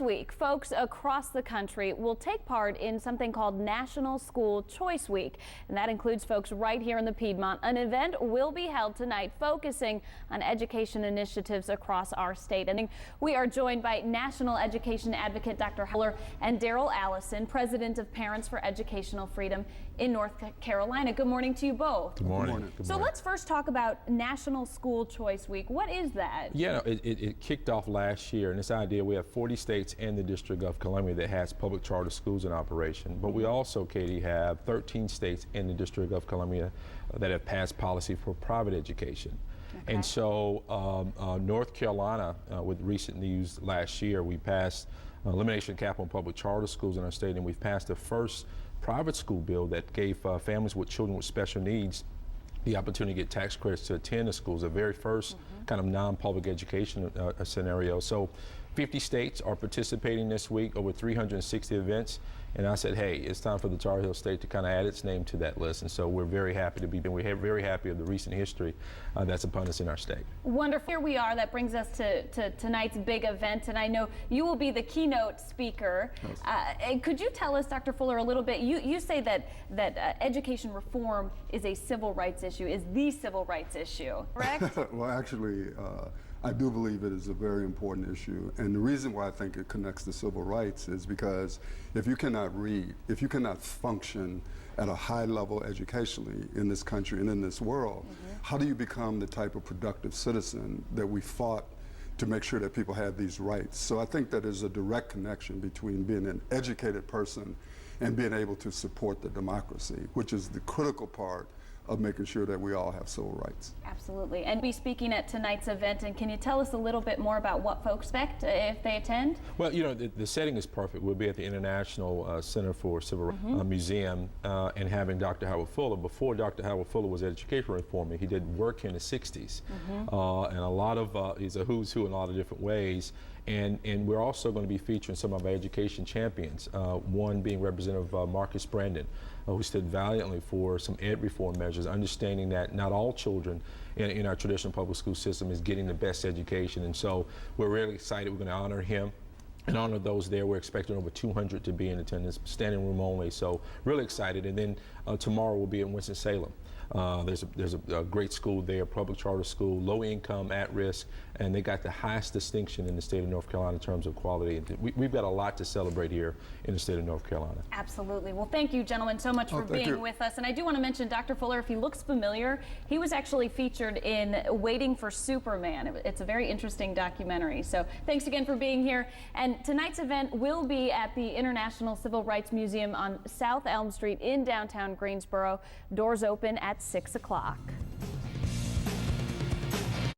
week, folks across the country will take part in something called National School Choice Week, and that includes folks right here in the Piedmont. An event will be held tonight focusing on education initiatives across our state. And we are joined by National Education Advocate Dr. Heller and Darrell, Allison, President of Parents for Educational Freedom in North Carolina. Good morning to you both. Good morning. Good morning. So let's first talk about National School Choice Week. What is that? Yeah, it kicked off last year, and this idea, we have 40 states in the District of Columbia that has public charter schools in operation, but we also, Katie, have 13 states in the District of Columbia that have passed policy for private education. Okay. And so North Carolina, with recent news last year, we passed elimination cap on public charter schools in our state, and we've passed the first private school bill that gave families with children with special needs the opportunity to get tax credits to attend the schools, the very first kind of non-public education scenario. So 50 states are participating this week, over 360 events. And I said, hey, it's time for the Tar Heel State to kind of add its name to that list. And so we're very happy to be, and we're very happy of the recent history that's upon us in our state. Wonderful. Here we are. That brings us to tonight's big event. And I know you will be the keynote speaker. Yes. Could you tell us, Dr. Fuller, a little bit? You say that education reform is a civil rights issue, is the civil rights issue, correct? Well, actually, I do believe it is a very important issue. And the reason why I think it connects to civil rights is because if you cannot read, if you cannot function at a high level educationally in this country and in this world, how do you become the type of productive citizen that we fought to make sure that people had these rights? So I think that there's a direct connection between being an educated person and being able to support the democracy, which is the critical part of making sure that we all have civil rights. Absolutely. And be speaking at tonight's event, and can you tell us a little bit more about what folks expect if they attend? Well, you know, the setting is perfect. We'll be at the International Center for Civil Rights Museum and having Dr. Howard Fuller. Before Dr. Howard Fuller was education reformer, he did work in the 60s. And a lot of, he's a who's who in a lot of different ways. And we're also going to be featuring some of our education champions, one being Representative Marcus Brandon, who stood valiantly for some ed reform measures, understanding that not all children in our traditional public school system is getting the best education. And so we're really excited. We're going to honor him and honor those there. We're expecting over 200 to be in attendance, standing room only. So really excited. And then tomorrow we'll be in Winston-Salem. There's a great school there, public charter school, low income, at risk, and they got the highest distinction in the state of North Carolina in terms of quality. We've got a lot to celebrate here in the state of North Carolina. Absolutely. Well, thank you, gentlemen, so much for being with us. And I do want to mention Dr. Fuller, if he looks familiar, he was actually featured in Waiting for Superman. It's a very interesting documentary. So thanks again for being here. And tonight's event will be at the International Civil Rights Museum on South Elm Street in downtown Greensboro. Doors open at 6 o'clock.